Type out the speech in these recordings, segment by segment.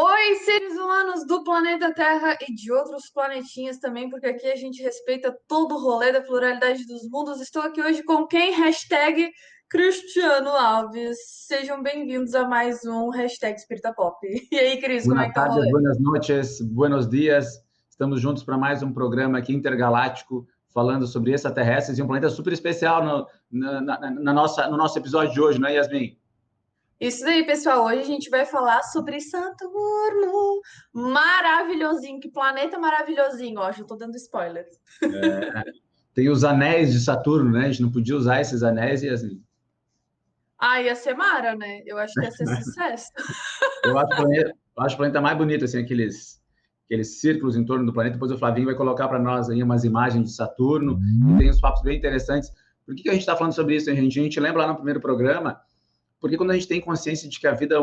Oi, seres humanos do planeta Terra e de outros planetinhas também, porque aqui a gente respeita todo o rolê da pluralidade dos mundos. Estou aqui hoje com quem? Hashtag Cristiano Alves. Sejam bem-vindos a mais um Hashtag Espírita Pop. E aí, Cris, como é Buenas que tá o tardes, rolê? buenas noches, buenos dias. Estamos juntos para mais um programa aqui intergaláctico falando sobre extraterrestres e um planeta super especial no nosso episódio de hoje, não é, Yasmin? Isso daí, pessoal. Hoje a gente vai falar sobre Saturno. Maravilhosinho, que planeta maravilhosinho. Ó, já tô dando spoiler. Tem os anéis de Saturno, né? A gente não podia usar esses anéis, Yasmin. Ah, ia ser mara, né? Eu acho que ia ser sucesso. Eu acho o planeta mais bonito, assim, aqueles círculos em torno do planeta. Depois o Flavinho vai colocar para nós aí umas imagens de Saturno e tem uns papos bem interessantes. Por que a gente está falando sobre isso, hein, gente? A gente lembra lá no primeiro programa. Porque quando a gente tem consciência de que a vida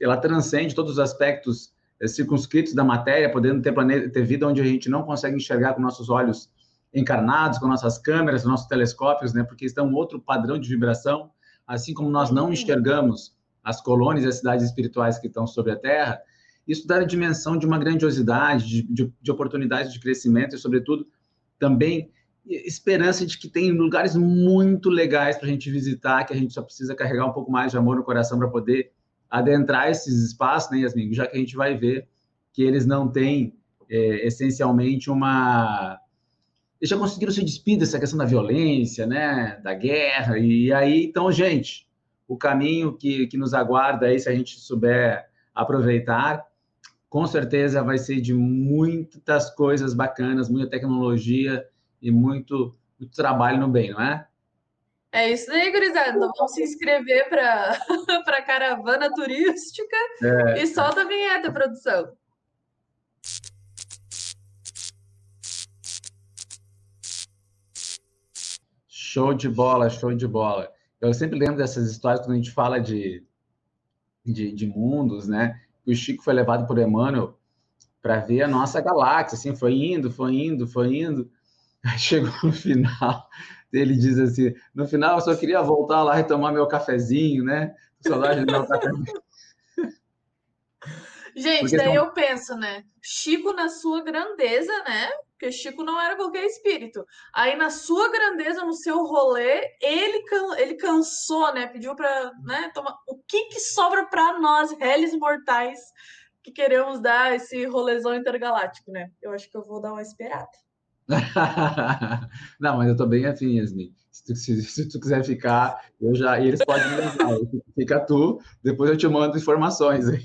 ela transcende todos os aspectos circunscritos da matéria, podendo ter vida onde a gente não consegue enxergar com nossos olhos encarnados, com nossas câmeras, com nossos telescópios, né? Porque está um outro padrão de vibração, assim como nós não Uhum. enxergamos as colônias e as cidades espirituais que estão sobre a Terra, isso dá a dimensão de uma grandiosidade, de oportunidades de crescimento e, sobretudo, também esperança de que tem lugares muito legais para a gente visitar, que a gente só precisa carregar um pouco mais de amor no coração para poder adentrar esses espaços, né, Yasmin? Já que a gente vai ver que eles não têm, essencialmente, uma... Eles já conseguiram se despir dessa questão da violência, né, da guerra, e aí, então, gente, o caminho que nos aguarda aí, se a gente souber aproveitar, com certeza vai ser de muitas coisas bacanas, muita tecnologia e muito trabalho no bem, não é? É isso aí, gurizada. Então vamos se inscrever para para caravana turística e É, solta a vinheta, produção. show de bola, show de bola. Eu sempre lembro dessas histórias quando a gente fala de mundos, né? O Chico foi levado por Emmanuel para ver a nossa galáxia, assim, foi indo, foi indo, foi indo. Aí chegou no final, ele diz assim: no final eu só queria voltar lá e tomar meu cafezinho, né? Saudade do meu cafezinho. Gente, Porque daí são eu penso, né? Chico na sua grandeza, né? Porque Chico não era qualquer espírito. Aí na sua grandeza, no seu rolê, ele cansou, né? Pediu para, né, tomar. O que que sobra para nós, réis mortais, que queremos dar esse rolezão intergaláctico, né? Eu acho que eu vou dar uma esperada. Não, mas eu tô bem afim, Yasmin. Se tu quiser ficar, eu já. E eles podem me levar. Fica tu, depois eu te mando informações aí.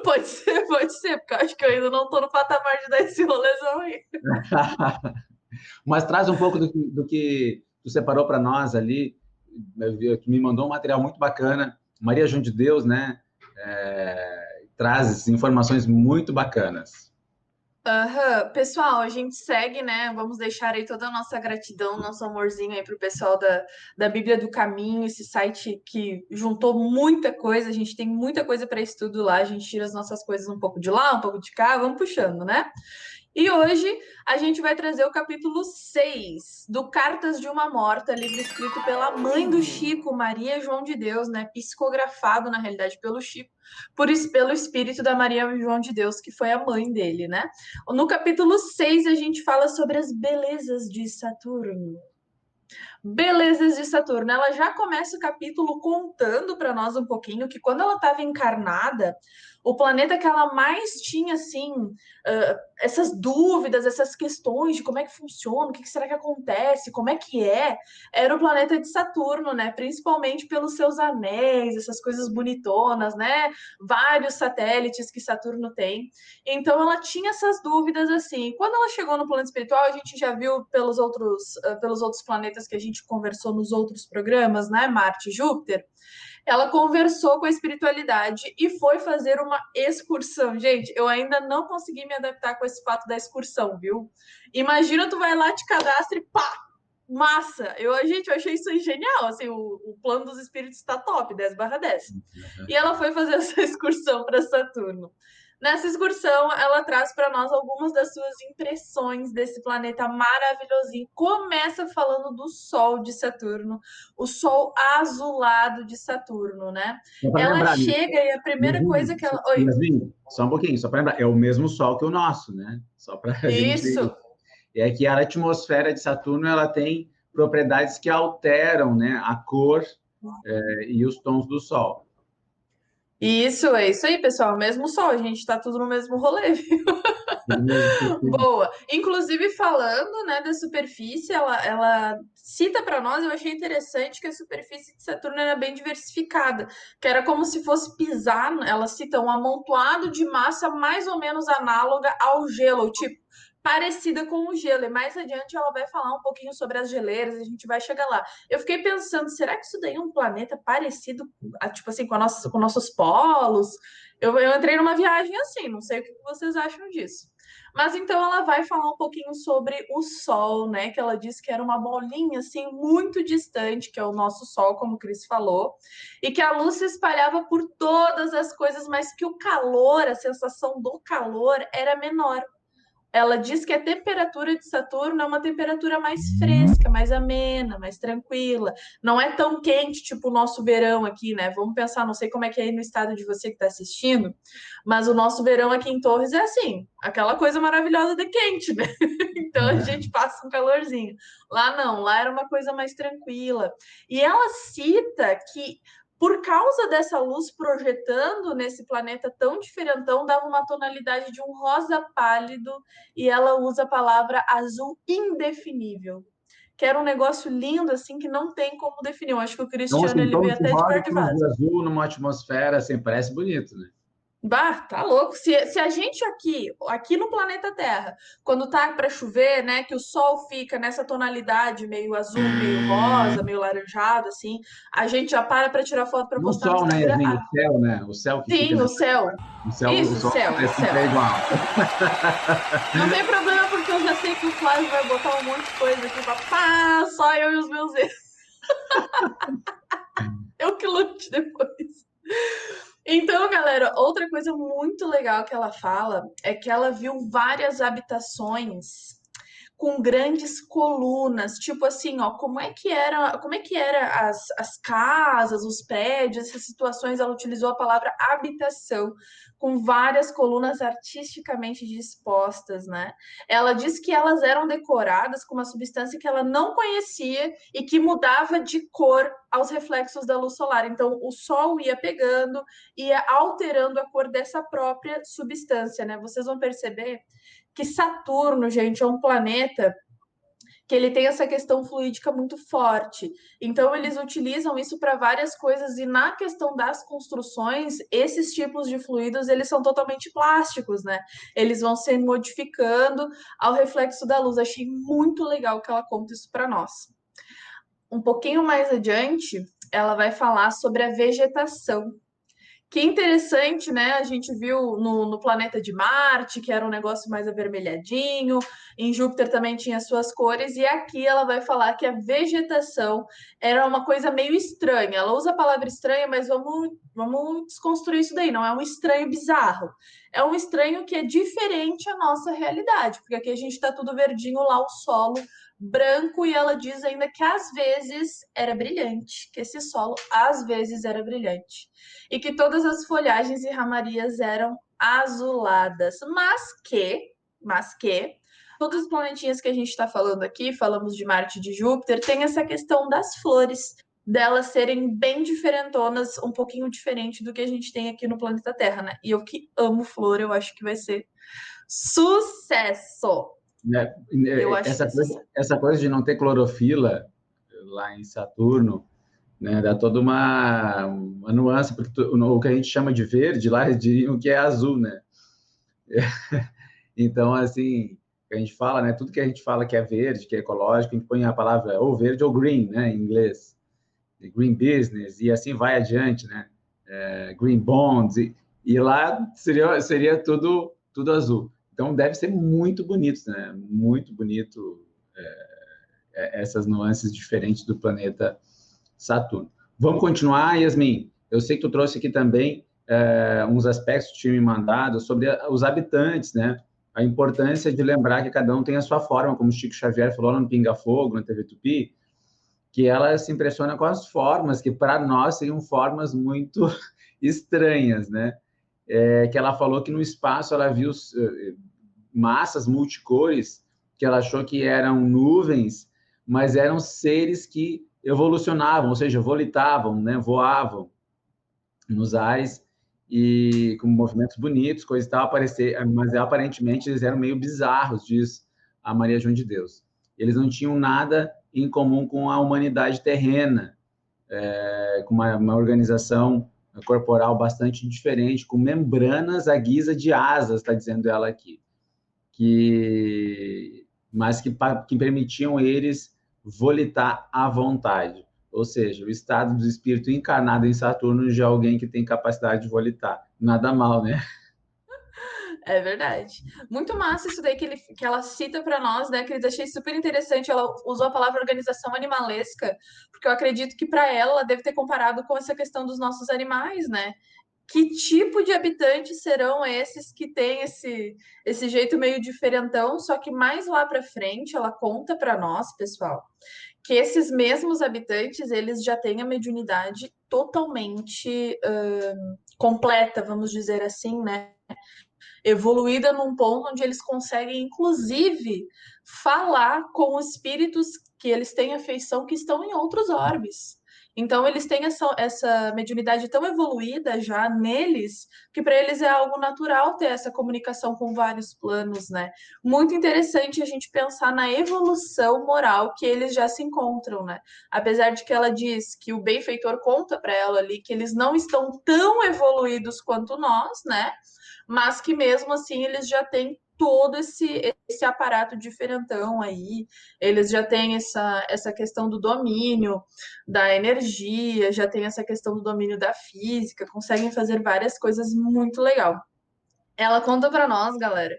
Pode ser, porque eu acho que eu ainda não tô no patamar de dar esse rolezão aí. Mas traz um pouco do que tu separou para nós ali. Tu me mandou um material muito bacana. Maria João de Deus, né? Traz informações muito bacanas. Aham. Pessoal, a gente segue, né? Vamos deixar aí toda a nossa gratidão, nosso amorzinho aí pro pessoal da Bíblia do Caminho, esse site que juntou muita coisa, a gente tem muita coisa para estudo lá, a gente tira as nossas coisas um pouco de lá, um pouco de cá, vamos puxando, né? E hoje a gente vai trazer o capítulo 6 do Cartas de uma Morta, livro escrito pela mãe do Chico, Maria João de Deus, né? Psicografado, na realidade, pelo Chico, pelo espírito da Maria João de Deus, que foi a mãe dele, né? No capítulo 6 a gente fala sobre as belezas de Saturno. Belezas de Saturno. Ela já começa o capítulo contando para nós um pouquinho que quando ela estava encarnada, o planeta que ela mais tinha, assim, essas dúvidas, essas questões de como é que funciona, o que será que acontece, como é que é, era o planeta de Saturno, né? Principalmente pelos seus anéis, essas coisas bonitonas, né? Vários satélites que Saturno tem. Então ela tinha essas dúvidas assim. Quando ela chegou no plano espiritual, a gente já viu pelos outros planetas que a gente conversou nos outros programas, né? Marte e Júpiter. Ela conversou com a espiritualidade e foi fazer uma excursão. Gente, eu ainda não consegui me adaptar com esse fato da excursão, viu? Imagina tu vai lá, te cadastra e pá! Massa! Gente, eu achei isso genial. Assim, o plano dos espíritos está top, 10/10. E ela foi fazer essa excursão para Saturno. Nessa excursão, ela traz para nós algumas das suas impressões desse planeta maravilhosinho. Começa falando do Sol de Saturno, o Sol azulado de Saturno, né? Só para Ela lembrar, chega e a primeira coisa Yasmin, que ela. Oi, só um pouquinho, só para lembrar, é o mesmo Sol que o nosso, né? Só para a gente. isso. É que a atmosfera de Saturno ela tem propriedades que alteram, né, a cor e os tons do Sol. Isso, é isso aí, pessoal. Mesmo Sol, a gente tá tudo no mesmo rolê. Tudo mesmo. Boa. Inclusive, falando, né, da superfície, ela cita para nós, eu achei interessante que a superfície de Saturno era bem diversificada, que era como se fosse pisar, ela cita um amontoado de massa mais ou menos análoga ao gelo, tipo, parecida com o gelo. E mais adiante ela vai falar um pouquinho sobre as geleiras, a gente vai chegar lá. Eu fiquei pensando, será que isso daí é um planeta parecido, tipo assim, com nossos polos? Eu entrei numa viagem assim, não sei o que vocês acham disso. Mas então ela vai falar um pouquinho sobre o Sol, né? Que ela disse que era uma bolinha assim muito distante, que é o nosso Sol, como o Cris falou, e que a luz se espalhava por todas as coisas, mas que o calor, a sensação do calor era menor. Ela diz que a temperatura de Saturno é uma temperatura mais fresca, mais amena, mais tranquila. Não é tão quente, tipo o nosso verão aqui, né? Vamos pensar, não sei como é que é aí no estado de você que está assistindo, mas o nosso verão aqui em Torres é assim, aquela coisa maravilhosa de quente, né? Então a gente passa um calorzinho. Lá não, lá era uma coisa mais tranquila. E ela cita que por causa dessa luz projetando nesse planeta tão diferentão, dava uma tonalidade de um rosa pálido e ela usa a palavra azul indefinível, que era um negócio lindo assim que não tem como definir. Eu acho que o Então, Cristiano assim, ele veio tons de até de rosa cor e de tons vaso. de azul numa atmosfera, assim, parece bonito, né? Bah, tá louco. Se a gente aqui no planeta Terra, quando tá para chover, né, que o sol fica nessa tonalidade meio azul, meio rosa, meio laranjado, assim, a gente já para tirar foto para Não o postar no sol, né, Instagram. Yasmin? Ah, O céu, né? O céu que fica sim, o nessa. céu. O Isso, sol céu, o é céu. sempre é igual. Não tem problema, porque eu já sei que o Flávio vai botar um monte de coisa aqui pra pá, só eu e os meus erros. Eu que lute depois. Então, galera, outra coisa muito legal que ela fala é que ela viu várias habitações com grandes colunas, tipo assim, ó, como é que era as casas, os prédios, essas situações, ela utilizou a palavra habitação, com várias colunas artisticamente dispostas, né? Ela disse que elas eram decoradas com uma substância que ela não conhecia e que mudava de cor aos reflexos da luz solar. Então, o sol ia pegando, ia alterando a cor dessa própria substância, né? Vocês vão perceber que Saturno, gente, é um planeta que ele tem essa questão fluídica muito forte. Então eles utilizam isso para várias coisas e na questão das construções, esses tipos de fluidos, eles são totalmente plásticos, né? Eles vão se modificando ao reflexo da luz. Achei muito legal que ela conta isso para nós. Um pouquinho mais adiante, ela vai falar sobre a vegetação. Que interessante, né? A gente viu no planeta de Marte, que era um negócio mais avermelhadinho, em Júpiter também tinha suas cores, e aqui ela vai falar que a vegetação era uma coisa meio estranha. Ela usa a palavra estranha, mas vamos desconstruir isso daí. Não é um estranho bizarro. É um estranho que é diferente à nossa realidade, porque aqui a gente está tudo verdinho lá, o solo branco, e ela diz ainda que às vezes era brilhante, que esse solo às vezes era brilhante e que todas as folhagens e ramarias eram azuladas, mas que todos os planetinhas que a gente está falando aqui, falamos de Marte e de Júpiter, tem essa questão das flores, delas serem bem diferentonas, um pouquinho diferente do que a gente tem aqui no planeta Terra, né? E eu que amo flor, eu acho que vai ser sucesso. Né? Eu acho que é sucesso. Essa coisa de não ter clorofila lá em Saturno, né, dá toda uma nuance, porque o que a gente chama de verde lá, eles diriam que é azul, né? Então, assim, a gente fala, né, tudo que a gente fala que é verde, que é ecológico, a gente põe a palavra ou verde ou green, né, em inglês. Green business, e assim vai adiante, né? Green bonds, e lá seria tudo azul. Então, deve ser muito bonito, né? Muito bonito essas nuances diferentes do planeta Saturno. Vamos continuar, Yasmin? Eu sei que tu trouxe aqui também uns aspectos que tinham me mandado sobre os habitantes, né? A importância de lembrar que cada um tem a sua forma, como o Chico Xavier falou no Pinga Fogo, na TV Tupi, que ela se impressiona com as formas, que para nós seriam formas muito estranhas, né? Que ela falou que no espaço ela viu massas multicores, que ela achou que eram nuvens, mas eram seres que evolucionavam, ou seja, volitavam, né? Voavam nos ares e com movimentos bonitos, coisa e tal, mas aparentemente eles eram meio bizarros, diz a Maria João de Deus. Eles não tinham nada em comum com a humanidade terrena, com uma organização corporal bastante diferente, com membranas à guisa de asas, está dizendo ela aqui, mas que permitiam eles volitar à vontade. Ou seja, o estado do espírito encarnado em Saturno de alguém que tem capacidade de volitar. Nada mal, né? É verdade. Muito massa isso daí que ela cita para nós, né? Que eu achei super interessante. Ela usou a palavra organização animalesca, porque eu acredito que para ela deve ter comparado com essa questão dos nossos animais, né? Que tipo de habitantes serão esses que têm esse jeito meio diferentão? Só que mais lá para frente ela conta para nós, pessoal, que esses mesmos habitantes eles já têm a mediunidade totalmente completa, vamos dizer assim, né? Evoluída num ponto onde eles conseguem, inclusive, falar com espíritos que eles têm afeição que estão em outros orbes. Então, eles têm essa mediunidade tão evoluída já neles, que para eles é algo natural ter essa comunicação com vários planos, né? Muito interessante a gente pensar na evolução moral que eles já se encontram, né? Apesar de que ela diz que o benfeitor conta para ela ali que eles não estão tão evoluídos quanto nós, né? Mas que mesmo assim eles já têm todo esse aparato diferentão aí, eles já têm essa questão do domínio da energia, já tem essa questão do domínio da física, conseguem fazer várias coisas muito legal. Ela conta para nós, galera,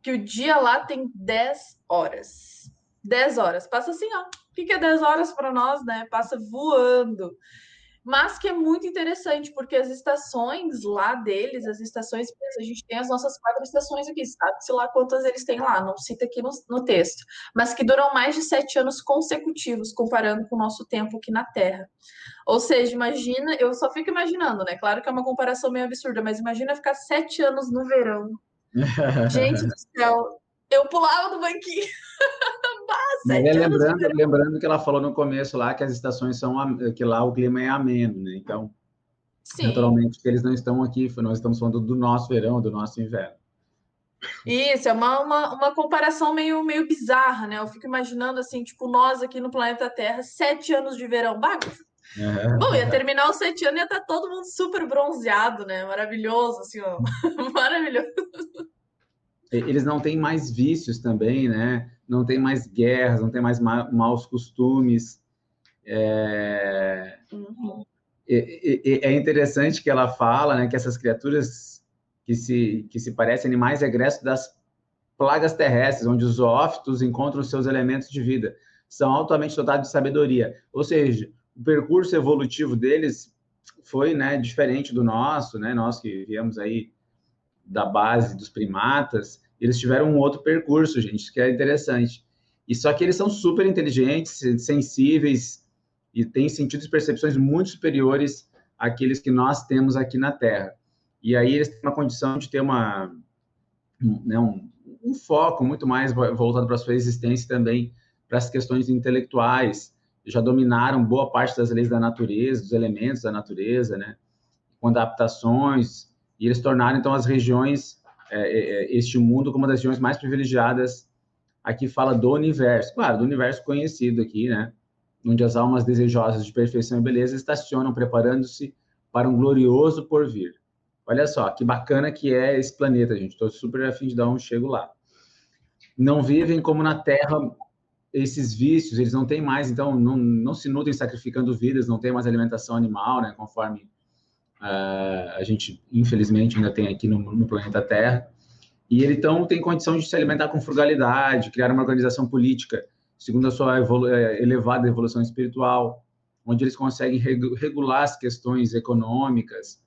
que o dia lá tem 10 horas. 10 horas. Passa assim, ó. O que é 10 horas para nós, né? Passa voando. Mas que é muito interessante, porque as estações lá deles, as estações, a gente tem as nossas 4 estações aqui, sabe-se lá quantas eles têm lá, não cita aqui no texto, mas que duram mais de 7 anos consecutivos, comparando com o nosso tempo aqui na Terra. Ou seja, imagina, eu só fico imaginando, né? Claro que é uma comparação meio absurda, mas imagina ficar 7 anos no verão. Gente do céu, eu pulava do banquinho. Mas 7 anos no verão. lembrando que ela falou no começo lá que as estações que lá o clima é ameno, né? Então, Sim. naturalmente, que eles não estão aqui, nós estamos falando do nosso verão, do nosso inverno. Isso, é uma comparação meio bizarra, né? Eu fico imaginando assim, tipo, nós aqui no planeta Terra, 7 anos de verão. Bah, bom, ia terminar os 7 anos e ia estar todo mundo super bronzeado, né? Maravilhoso, assim, ó. Maravilhoso. Eles não têm mais vícios também, né? Não tem mais guerras, não tem mais maus costumes. Uhum. É interessante que ela fala, né, que essas criaturas que se parecem animais egressos das plagas terrestres, onde os zoófitos encontram seus elementos de vida, são altamente dotados de sabedoria. Ou seja, o percurso evolutivo deles foi, né, diferente do nosso, né? Nós que viemos aí da base dos primatas, eles tiveram um outro percurso, gente, isso que é interessante. E só que eles são super inteligentes, sensíveis e têm sentidos e percepções muito superiores àqueles que nós temos aqui na Terra. E aí eles têm uma condição de ter né, um foco muito mais voltado para a sua existência também, para as questões intelectuais. Já dominaram boa parte das leis da natureza, dos elementos da natureza, né? Com adaptações, e eles tornaram, então, as regiões, este mundo, como uma das regiões mais privilegiadas. Aqui fala do universo, claro, do universo conhecido aqui, né? Onde as almas desejosas de perfeição e beleza estacionam, preparando-se para um glorioso porvir. Olha só, que bacana que é esse planeta, gente. Estou super afim de dar um chego lá. Não vivem como na Terra esses vícios, eles não têm mais, então, não se nutrem sacrificando vidas, não tem mais alimentação animal, né? Conforme a gente, infelizmente, ainda tem aqui no planeta Terra. E ele, então, tem condição de se alimentar com frugalidade, criar uma organização política, segundo a sua elevada evolução espiritual, onde eles conseguem regular as questões econômicas,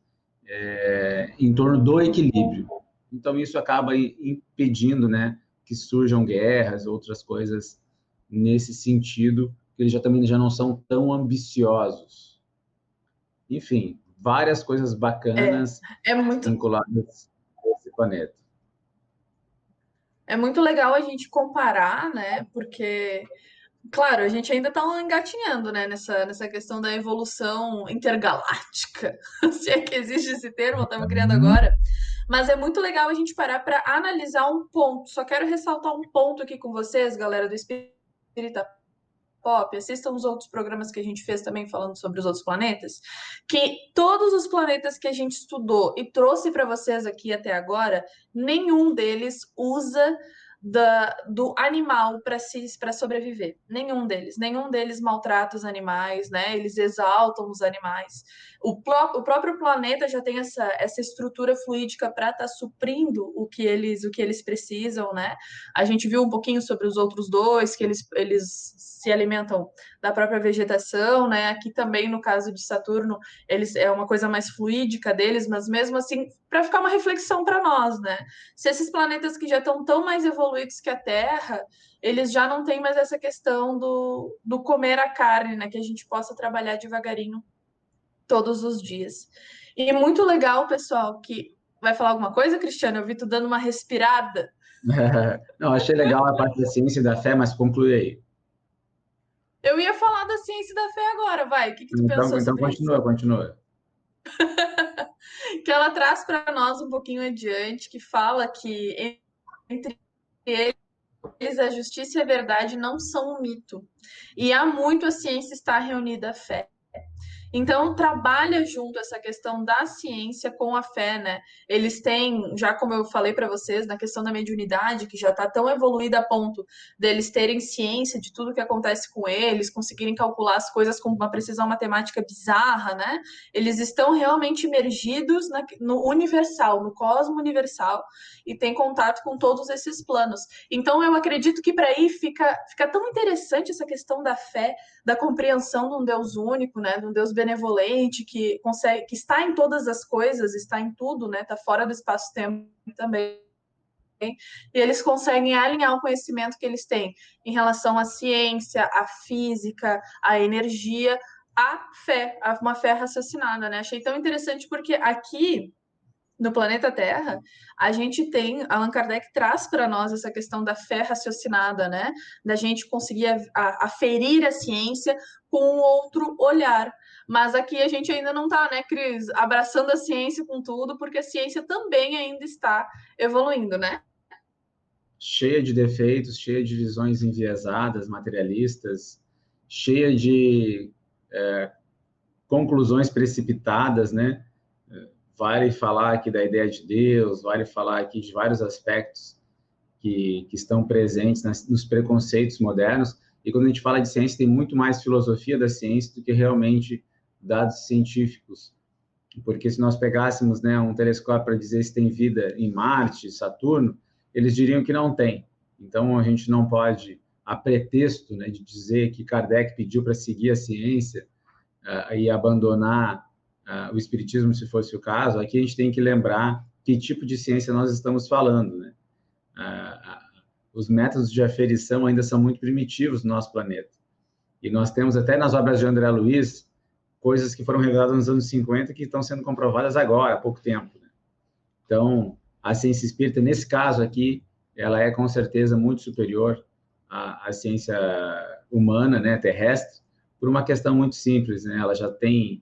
em torno do equilíbrio. Então, isso acaba impedindo, né, que surjam guerras, outras coisas nesse sentido, que eles também já não são tão ambiciosos. Enfim, várias coisas É, bacanas é muito, vinculadas a esse planeta. é muito legal a gente comparar, né? Porque, claro, a gente ainda está engatinhando, né, nessa questão da evolução intergaláctica, se é que existe esse termo, estamos criando agora. Mas é muito legal a gente parar para analisar um ponto. Só quero ressaltar um ponto aqui com vocês, galera do Espírita Pop. Assistam os outros programas que a gente fez também falando sobre os outros planetas. Que todos os planetas que a gente estudou e trouxe para vocês aqui até agora, nenhum deles usa do animal para sobreviver. Nenhum deles maltrata os animais, né? Eles exaltam os animais. O próprio planeta já tem essa estrutura fluídica para estar suprindo o que eles precisam, né? A gente viu um pouquinho sobre os outros dois, que eles se alimentam da própria vegetação, né? Aqui também, no caso de Saturno, eles é uma coisa mais fluídica deles, mas mesmo assim, para ficar uma reflexão para nós, né? Se esses planetas que já estão tão mais evoluídos que a Terra, eles já não têm mais essa questão do comer a carne, né? Que a gente possa trabalhar devagarinho todos os dias. E muito legal, pessoal, que vai falar alguma coisa, Cristiano? Eu vi tu dando uma respirada. Não, achei legal a parte da ciência e da fé, mas conclui aí. Eu ia falar da ciência e da fé agora, vai. O que que tu pensou Então sobre isso? continua. Que ela traz para nós um pouquinho adiante, que fala que entre eles a justiça e a verdade não são um mito. E há muito a ciência está reunida à fé. Então, trabalha junto essa questão da ciência com a fé, né? Eles têm, já como eu falei para vocês, na questão da mediunidade, que já está tão evoluída a ponto deles terem ciência de tudo que acontece com eles, conseguirem calcular as coisas com uma precisão matemática bizarra, né? Eles estão realmente imergidos no universal, no cosmo universal, e têm contato com todos esses planos. Então, eu acredito que para aí fica tão interessante essa questão da fé, da compreensão de um Deus único, né, de um Deus benevolente que consegue, que está em todas as coisas, está em tudo, né, está fora do espaço-tempo também. E eles conseguem alinhar o conhecimento que eles têm em relação à ciência, à física, à energia, à fé, a uma fé raciocinada, né? Achei tão interessante porque aqui no planeta Terra, a gente tem, Allan Kardec traz para nós essa questão da fé raciocinada, né? Da gente conseguir aferir a ciência com um outro olhar. Mas aqui a gente ainda não está, né, Cris, abraçando a ciência com tudo, porque a ciência também ainda está evoluindo, né? Cheia de defeitos, cheia de visões enviesadas, materialistas, cheia de conclusões precipitadas, né? Vale falar aqui da ideia de Deus, vale falar aqui de vários aspectos que estão presentes nos preconceitos modernos. E quando a gente fala de ciência, tem muito mais filosofia da ciência do que realmente dados científicos. Porque se nós pegássemos, né, um telescópio para dizer se tem vida em Marte, Saturno, eles diriam que não tem. Então, a gente não pode, a pretexto, né, de dizer que Kardec pediu para seguir a ciência e abandonar o espiritismo, se fosse o caso, aqui a gente tem que lembrar que tipo de ciência nós estamos falando, né? Os métodos de aferição ainda são muito primitivos no nosso planeta. E nós temos até nas obras de André Luiz coisas que foram reveladas nos anos 50 que estão sendo comprovadas agora, há pouco tempo, né? Então, a ciência espírita, nesse caso aqui, ela é com certeza muito superior à ciência humana, né, terrestre, por uma questão muito simples, né? Ela já tem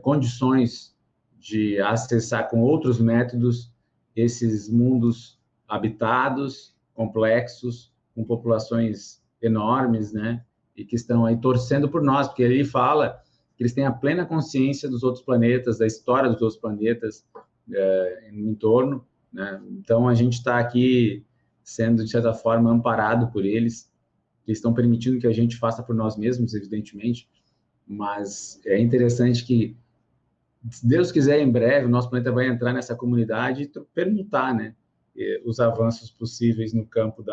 condições de acessar com outros métodos esses mundos habitados, complexos, com populações enormes, né? E que estão aí torcendo por nós, porque ele fala que eles têm a plena consciência dos outros planetas, da história dos outros planetas no entorno, né? Então, a gente está aqui sendo, de certa forma, amparado por eles, que estão permitindo que a gente faça por nós mesmos, evidentemente, mas é interessante que, se Deus quiser, em breve, o nosso planeta vai entrar nessa comunidade e permutar, né, os avanços possíveis no campo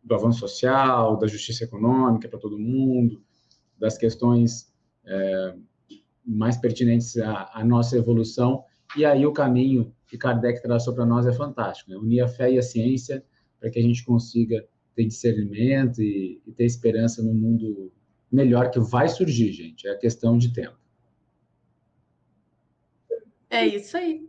do avanço social, da justiça econômica para todo mundo, das questões mais pertinentes à nossa evolução. E aí o caminho que Kardec traçou para nós é fantástico, né? Unir a fé e a ciência para que a gente consiga ter discernimento e ter esperança no mundo melhor que vai surgir, gente. É questão de tempo. É isso aí.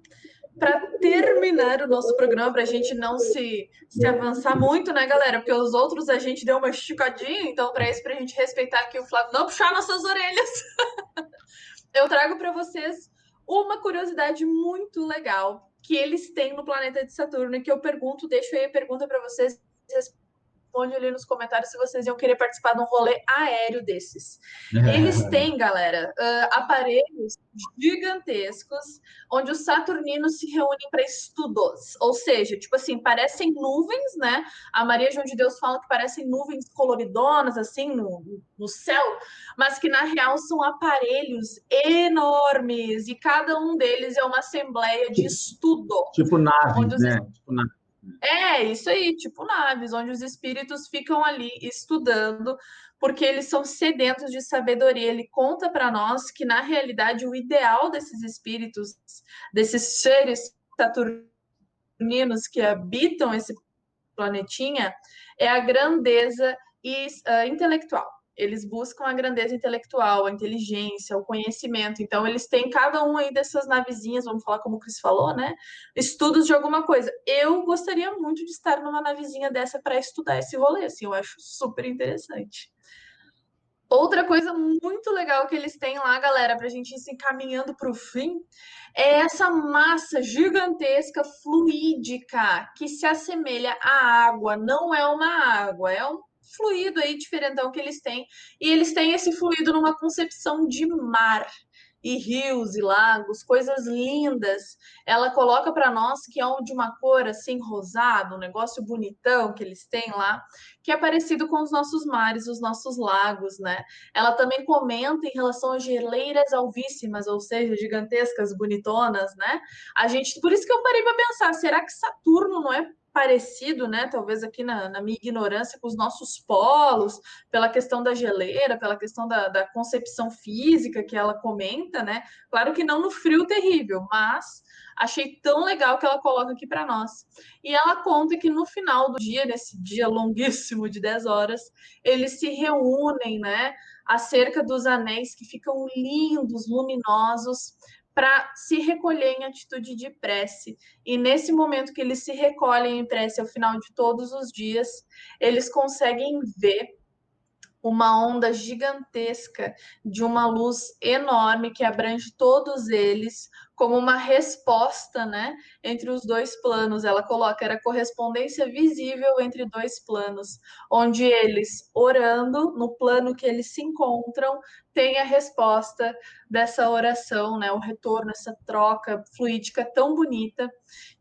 Para terminar o nosso programa, para a gente não se avançar muito, né, galera? Porque os outros a gente deu uma esticadinha, então para isso, para a gente respeitar aqui o Flávio, não puxar nossas orelhas, eu trago para vocês uma curiosidade muito legal que eles têm no planeta de Saturno e que eu pergunto, deixo aí a pergunta para vocês, responde ali nos comentários se vocês iam querer participar de um rolê aéreo desses. Eles têm, galera, aparelhos gigantescos onde os saturninos se reúnem para estudos. Ou seja, tipo assim, parecem nuvens, né? A Maria João de Deus fala que parecem nuvens coloridonas, assim, no céu, mas que na real são aparelhos enormes e cada um deles é uma assembleia de estudo. Tipo naves, né? Tipo naves. É, isso aí, tipo naves, onde os espíritos ficam ali estudando, porque eles são sedentos de sabedoria. Ele conta para nós que, na realidade, o ideal desses espíritos, desses seres saturninos que habitam esse planetinha, é a grandeza intelectual. Eles buscam a grandeza intelectual, a inteligência, o conhecimento. Então, eles têm cada um aí dessas navezinhas, vamos falar como o Cris falou, né? Estudos de alguma coisa. Eu gostaria muito de estar numa navezinha dessa para estudar esse rolê, assim, eu acho super interessante. Outra coisa muito legal que eles têm lá, galera, para a gente ir se encaminhando para o fim, é essa massa gigantesca fluídica que se assemelha à água. Não é uma água, é um fluido aí diferentão que eles têm. E eles têm esse fluido numa concepção de mar e rios e lagos, coisas lindas. Ela coloca para nós que é de uma cor assim rosado, um negócio bonitão que eles têm lá, que é parecido com os nossos mares, os nossos lagos, né? Ela também comenta em relação às geleiras alvíssimas, ou seja, gigantescas, bonitonas, né? A gente, por isso que eu parei para pensar, será que Saturno não é parecido, né? Talvez aqui na minha ignorância com os nossos polos, pela questão da geleira, pela questão da concepção física que ela comenta, né? Claro que não no frio terrível, mas achei tão legal que ela coloca aqui para nós. E ela conta que no final do dia, nesse dia longuíssimo de 10 horas, eles se reúnem, né? Acerca dos anéis que ficam lindos, luminosos, para se recolher em atitude de prece. E nesse momento que eles se recolhem em prece ao final de todos os dias, eles conseguem ver uma onda gigantesca de uma luz enorme que abrange todos eles, como uma resposta, né, entre os dois planos. Ela coloca, era correspondência visível entre dois planos, onde eles, orando no plano que eles se encontram, têm a resposta dessa oração, né, o retorno, essa troca fluídica tão bonita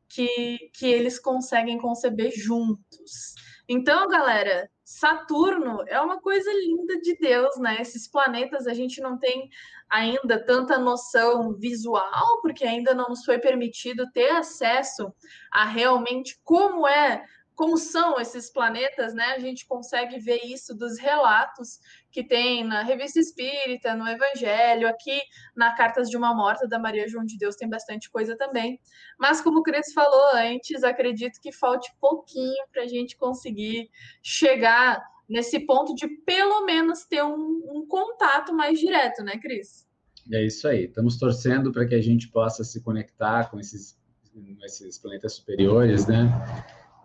que eles conseguem conceber juntos. Então, galera, Saturno é uma coisa linda de Deus, né? Esses planetas a gente não tem ainda tanta noção visual, porque ainda não nos foi permitido ter acesso a realmente como são esses planetas, né? A gente consegue ver isso dos relatos que tem na Revista Espírita, no Evangelho, aqui na Cartas de uma Morta da Maria João de Deus tem bastante coisa também. Mas como o Cris falou antes, acredito que falte pouquinho para a gente conseguir chegar nesse ponto de pelo menos ter um contato mais direto, né, Cris? É isso aí. Estamos torcendo para que a gente possa se conectar com esses planetas superiores, né?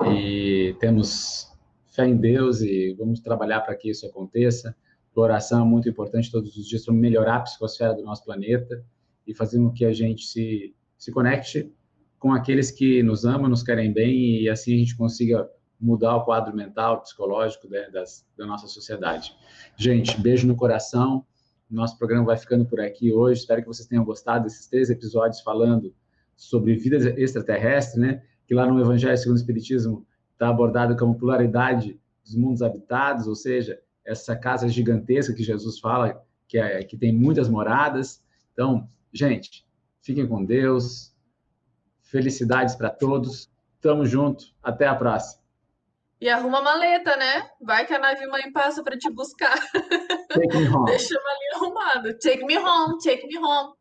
E temos fé em Deus e vamos trabalhar para que isso aconteça. A oração é muito importante todos os dias para melhorar a psicosfera do nosso planeta e fazer com que a gente se conecte com aqueles que nos amam, nos querem bem e assim a gente consiga mudar o quadro mental, psicológico da nossa sociedade. Gente, beijo no coração. Nosso programa vai ficando por aqui hoje. Espero que vocês tenham gostado desses 3 episódios falando sobre vida extraterrestre, né? Que lá no Evangelho segundo o Espiritismo está abordado como pluralidade dos mundos habitados, ou seja, essa casa gigantesca que Jesus fala, que tem muitas moradas. Então, gente, fiquem com Deus. Felicidades para todos. Tamo junto. Até a próxima. E arruma a maleta, né? Vai que a nave mãe passa para te buscar. Take me home. Deixa a malinha arrumada. Take me home, take me home.